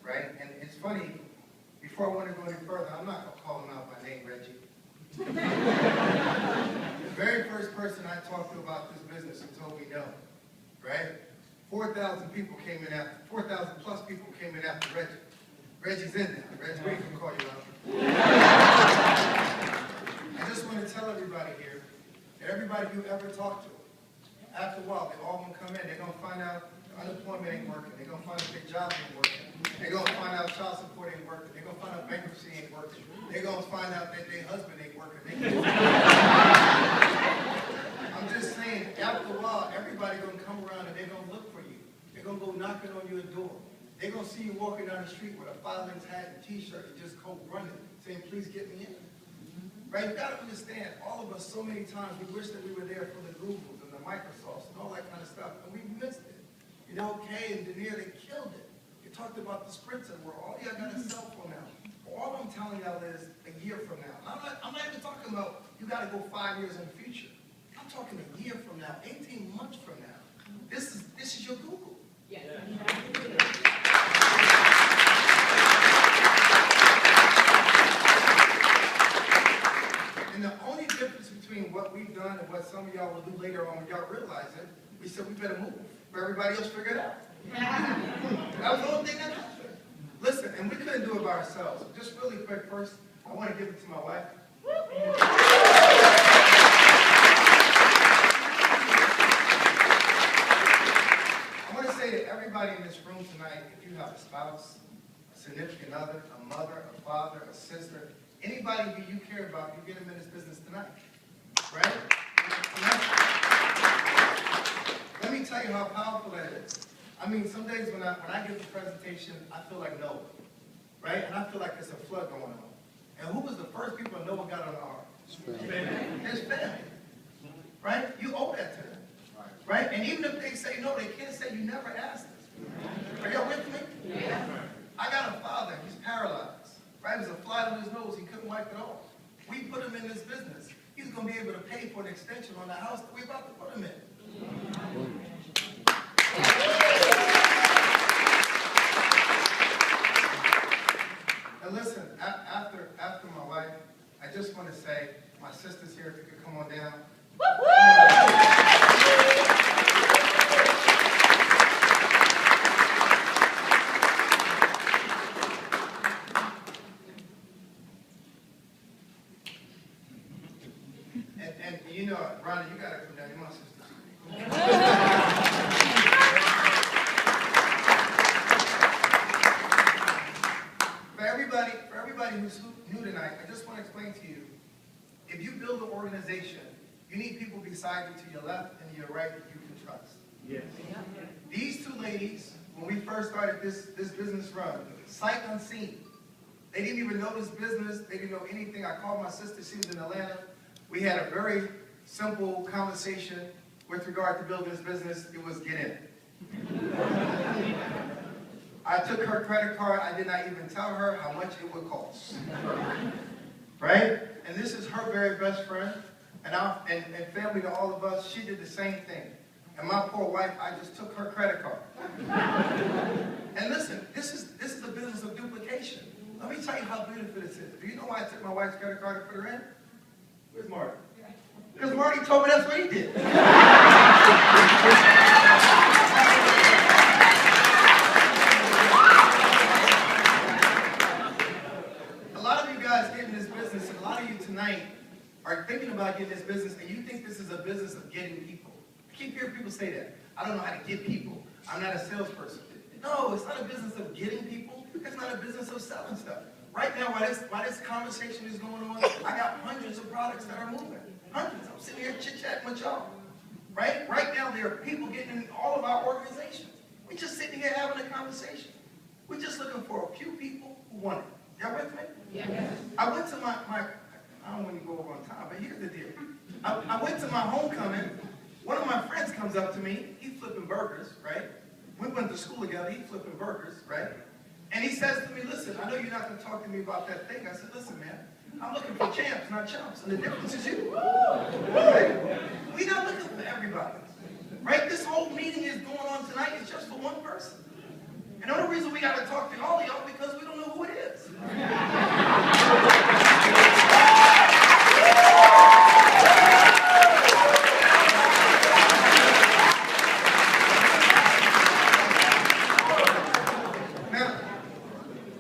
right? And it's funny, before I want to go any further, I'm not going to call him out by name, Reggie. The very first person I talked to about this business who told me no, right? 4,000 people came in after, 4,000 plus people came in after Reggie. Reggie's in there. Reggie, we can call you out. I just want to tell everybody here that everybody you ever talk to, after a while, they all going to come in. They're going to find out unemployment ain't working. They're going to find out their job ain't working. They're going to find out child support ain't working. They're going to find out bankruptcy ain't working. They're going to find out that their husband ain't working. I'm just saying, after a while, everybody's going to come around and they're going to look for you. They're going to go knocking on your door. They're going to see you walking down the street with a fireman's hat and t-shirt and just go running, saying, please get me in. Right? You got to understand, all of us, so many times, we wish that we were there for the Googles and the Microsofts and all that kind of stuff, and we missed it. You know, Kay and Denier, they killed it. You talked about the Sprinter, where all y'all got a cell phone now. All I'm telling y'all is a year from now. I'm not even talking about you got to go 5 years in the future. I'm talking a year from now, 18 months from now. This is your Google. Yeah. And the only difference between what we've done and what some of y'all will do later on when y'all realize it, we said we better move. For everybody else figure it out. That was the only thing that happened. Listen, and we couldn't do it by ourselves. Just really quick first, I want to give it to my wife. I want to say to everybody in this room tonight, if you have a spouse, a significant other, a mother, a father, a sister, anybody who you care about, you get them in this business tonight. Right? Let me tell you how powerful that is. I mean, some days when I give the presentation, I feel like Noah, right? And I feel like there's a flood going on. And who was the first people Noah got on the ark? His family. Right? You owe that to them. Right? And even if they say no, they can't say you never asked us. Are y'all with me? Yeah. I got a father, he's paralyzed. Right? There's a fly on his nose, he couldn't wipe it off. We put him in this business. He's going to be able to pay for an extension on the house that we're about to put him in. And listen, after my wife, I just want to say, my sister's here, if you could come on down. And you know, Ronnie, you got to come down. You're my sister. For everybody who's new tonight, I just want to explain to you, if you build an organization, you need people beside you to your left and to your right that you can trust. Yes. These two ladies, when we first started this business run, sight unseen. They didn't even know this business. They didn't know anything. I called my sister. She was in Atlanta. We had a very simple conversation with regard to building this business. It was get in. I took her credit card. I did not even tell her how much it would cost. Right? And this is her very best friend. And family to all of us, she did the same thing. And my poor wife, I just took her credit card. And listen, this is the business of duplication. Let me tell you how beautiful this is. Do you know why I took my wife's credit card and put her in? Where's Marty? Because Marty told me that's what he did. A lot of you guys get in this business, and a lot of you tonight are thinking about getting this business, and you think this is a business of getting people. I keep hearing people say that. I don't know how to get people. I'm not a salesperson. No, it's not a business of getting people. It's not a business of selling stuff. Right now, while this conversation is going on, I got hundreds of products that are moving. Hundreds. I'm sitting here chit-chatting with y'all. Right? Right now, there are people getting in all of our organizations. We're just sitting here having a conversation. We're just looking for a few people who want it. Y'all with me? Yeah. I went to my I don't want to go over on time, but here's the deal. I went to my homecoming. One of my friends comes up to me. He's flipping burgers, right? We went to school together. He's flipping burgers, right? And he says to me, listen, I know you're not going to talk to me about that thing. I said, listen, man, I'm looking for champs, not chumps. And the difference is you. Right? We're not looking for everybody. Right? This whole meeting is going on tonight is just for one person. And the only reason we got to talk to all of y'all because we don't know who it is. Now,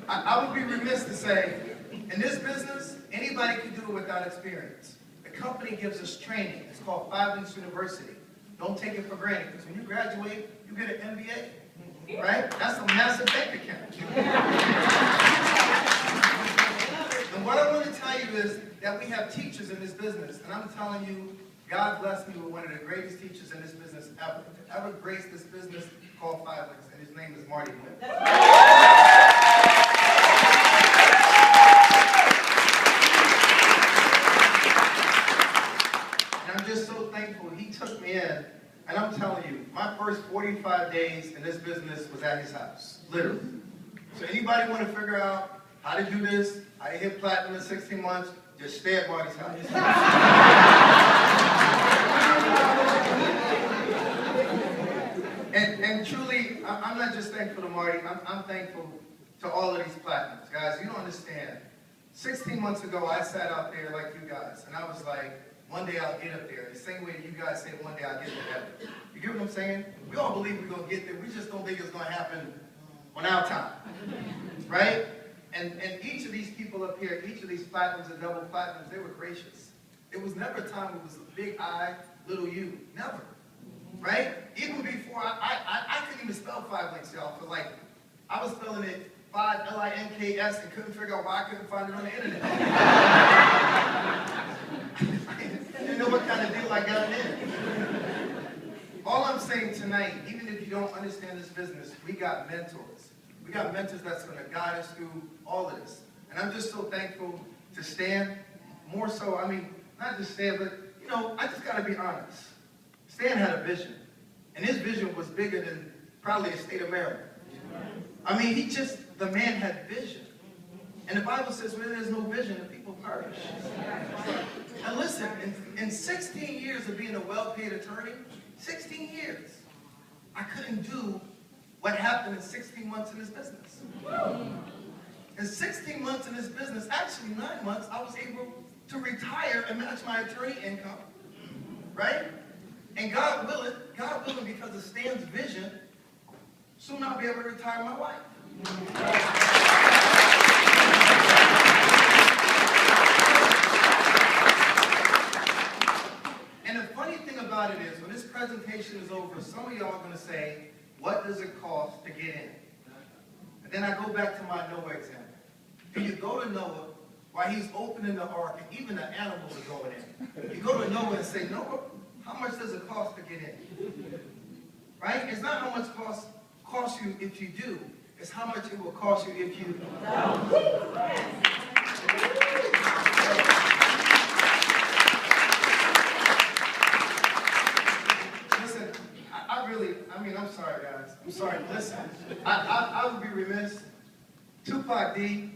I would be remiss to say, in this business, anybody can do it without experience. The company gives us training. It's called 5 Links University. Don't take it for granted, because when you graduate, you get an MBA, right? That's a massive bank account. And what I want to tell you is that we have teachers in this business, and I'm telling you, God blessed me with one of the greatest teachers in this business ever graced this business called 5 Links, and his name is Marty Wynn. I'm just so thankful he took me in, and I'm telling you, my first 45 days in this business was at his house, literally. So anybody want to figure out how to do this, how to hit platinum in 16 months, just stay at Marty's house. and truly, I'm not just thankful to Marty, I'm thankful to all of these platinums. Guys, you don't understand. 16 months ago, I sat out there like you guys, and I was like, one day I'll get up there. The same way that you guys say one day I'll get to heaven. You get what I'm saying? We all believe we're going to get there. We just don't think it's going to happen on our time. Right? And each of these people up here, each of these platinums and double platinums, they were gracious. It was never a time it was a big I, little you. Never. Right? Even before, I couldn't even spell 5 Links, y'all. For like, I was spelling it 5 L-I-N-K-S and couldn't figure out why I couldn't find it on the internet. You know what kind of deal I got in. All I'm saying tonight, even if you don't understand this business, we got mentors. We got mentors that's going to guide us through all of this. And I'm just so thankful to Stan. More so, I mean, not just Stan, but, you know, I just got to be honest. Stan had a vision. And his vision was bigger than probably the state of Maryland. I mean, the man had vision. And the Bible says where there's no vision, the people perish. And listen, in 16 years of being a well-paid attorney, 16 years, I couldn't do what happened in 16 months in this business. In 16 months in this business, actually 9 months, I was able to retire and match my attorney income. Right? And God willing, because of Stan's vision, soon I'll be able to retire my wife. And the funny thing about it is, when this presentation is over, some of y'all are going to say, what does it cost to get in? And then I go back to my Noah example. And you go to Noah while he's opening the ark, and even the animals are going in. You go to Noah and say, Noah, how much does it cost to get in? Right? It's not how much cost you if you do. It's how much it will cost you if you don't. Listen, I'm sorry, guys. I'm sorry. Listen, I would be remiss. Tupac D,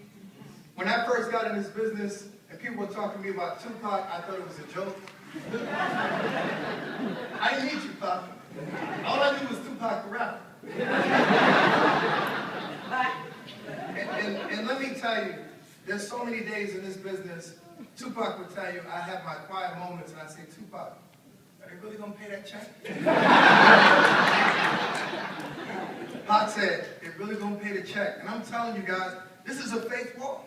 when I first got in this business and people were talking to me about Tupac, I thought it was a joke. I didn't need you, Pop. All I knew was Tupac the rapper. And let me tell you, there's so many days in this business, Tupac would tell you, I have my quiet moments, and I say, Tupac, are they really going to pay that check? Pac said, they're really going to pay the check. And I'm telling you guys, this is a faith walk.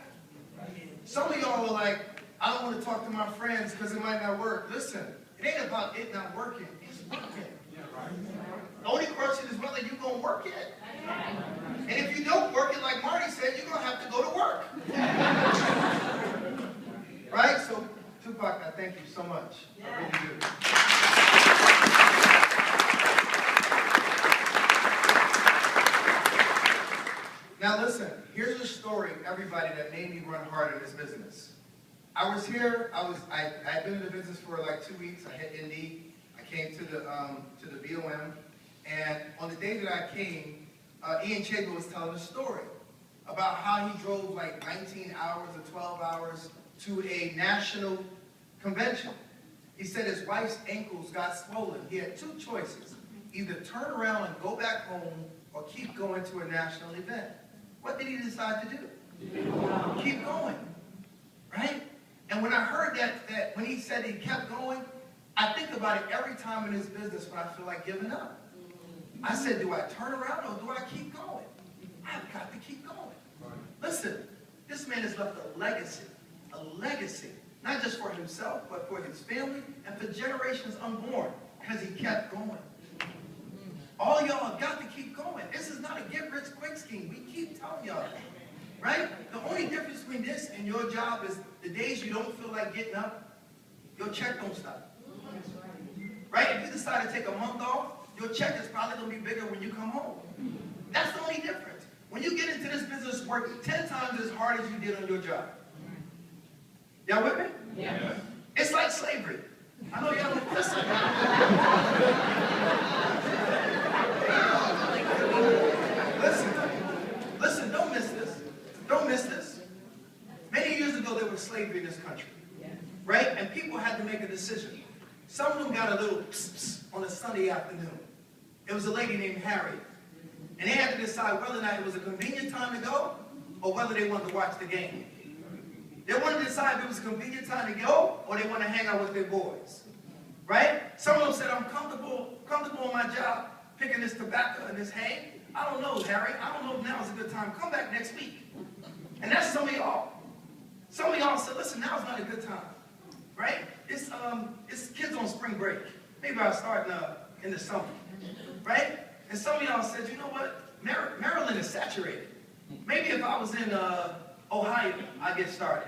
Some of y'all are like, I don't want to talk to my friends because it might not work. Listen, it ain't about it not working. It's working. The only question is whether you're going to work it. And if you don't work it, like Marty said, you're going to have to go to work. Right? So, Tupac, I thank you so much. I really do. Now listen, here's a story, everybody, that made me run hard in this business. I was here, I had been in the business for like 2 weeks. I hit Indy. I came to the BOM, and on the day that I came, Ian Chable was telling a story about how he drove like 19 hours or 12 hours to a national convention. He said his wife's ankles got swollen. He had two choices, either turn around and go back home or keep going to a national event. What did he decide to do? Keep going, right? And when I heard that when he said he kept going, I think about it every time in his business when I feel like giving up. I said, do I turn around or do I keep going? I've got to keep going. Listen, this man has left a legacy, not just for himself, but for his family and for generations unborn, because he kept going. All y'all have got to keep going. This is not a get-rich-quick scheme. We keep telling y'all that, right? The only difference between this and your job is the days you don't feel like getting up, your check don't stop. Right? If you decide to take a month off, your check is probably going to be bigger when you come home. That's the only difference. When you get into this business, work 10 times as hard as you did on your job. Y'all with me? Yeah. It's like slavery. I know y'all don't listen. Listen, don't miss this. Don't miss this. Many years ago, there was slavery in this country. Right? And people had to make a decision. Some of them got a little pss on a Sunday afternoon. It was a lady named Harry. And they had to decide whether or not it was a convenient time to go or whether they wanted to watch the game. They wanted to decide if it was a convenient time to go or they wanted to hang out with their boys. Right? Some of them said, I'm comfortable in my job, picking this tobacco and this hay. I don't know, Harry. I don't know if now is a good time. Come back next week. And that's some of y'all. Some of y'all said, listen, now's not a good time. Right? It's kids on spring break. Maybe I'll start in the summer. Right? And some of y'all said, you know what? Maryland is saturated. Maybe if I was in Ohio, I'd get started.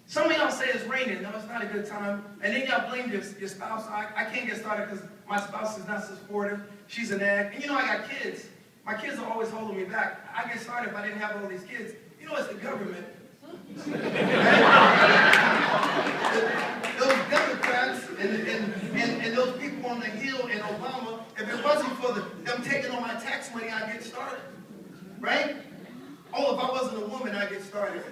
Some of y'all say it's raining. No, it's not a good time. And then y'all blame your spouse. I can't get started because my spouse is not supportive. She's an ag. And you know I got kids. My kids are always holding me back. I get started if I didn't have all these kids. You know it's the government. Those Democrats and those people on the Hill and Obama, if it wasn't for them taking all my tax money, I'd get started. Right? Oh, if I wasn't a woman, I'd get started.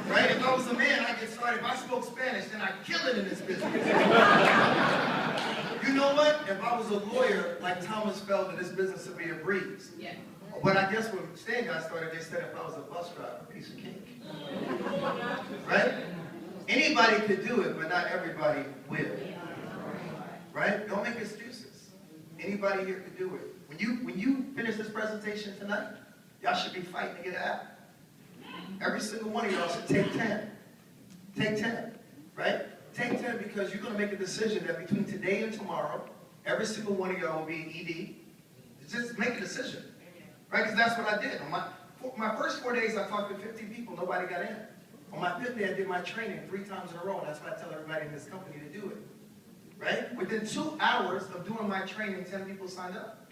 Right? If I was a man, I'd get started. If I spoke Spanish, then I'd kill it in this business. You know what? If I was a lawyer like Thomas Felder, this business would be a breeze. Yeah. But I guess when Stan got started, they said if I was a bus driver, a piece of cake. Right? Anybody could do it, but not everybody will. Right? Don't make excuses. Anybody here could do it. When you finish this presentation tonight, y'all should be fighting to get it out. Every single one of y'all should take 10. Take 10. Right? Take 10 because you're going to make a decision that between today and tomorrow, every single one of y'all will be in ED. Just make a decision. Right? Because that's what I did. On my first 4 days, I talked to 50 people. Nobody got in. On my 5th day, I did my training 3 times in a row. And that's why I tell everybody in this company to do it. Right? Within 2 hours of doing my training, 10 people signed up.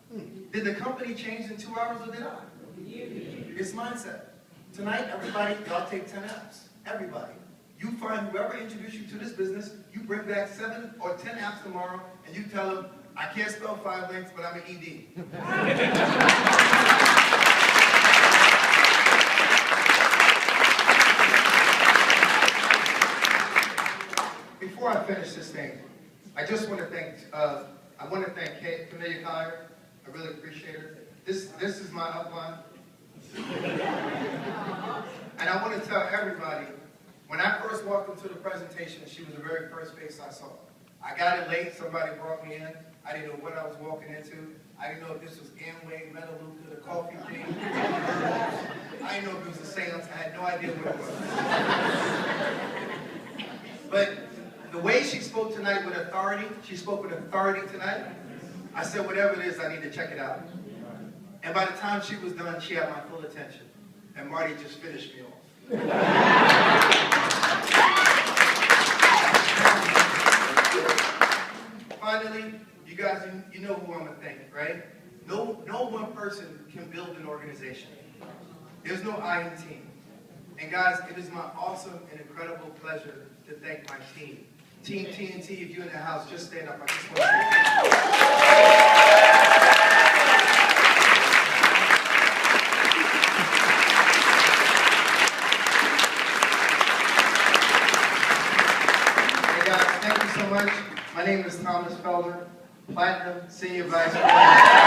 Did the company change in 2 hours or did I? It's mindset. Tonight, everybody, y'all take 10 apps. Everybody. You find whoever introduced you to this business, you bring back 7 or 10 apps tomorrow, and you tell them, I can't spell 5 links, but I'm an ED. Before I finish this thing, I just want to thank Camellia Collier. I really appreciate it. This is my upline. And I want to tell everybody, when I first walked into the presentation, she was the very first face I saw. I got in late, somebody brought me in. I didn't know what I was walking into. I didn't know if this was Amway, Metalluca, the coffee thing. I didn't know if it was a seance. I had no idea what it was. But the way she spoke tonight with authority, she spoke with authority tonight. I said, whatever it is, I need to check it out. And by the time she was done, she had my full attention. And Marty just finished me off. Finally, you guys, you know who I'm going to thank, right? No one person can build an organization. There's no I in team. And guys, it is my awesome and incredible pleasure to thank my team. Team TNT, if you're in the house, just stand up. I just want to Hey guys, thank you so much. My name is Thomas Felder, Platinum Senior Vice President.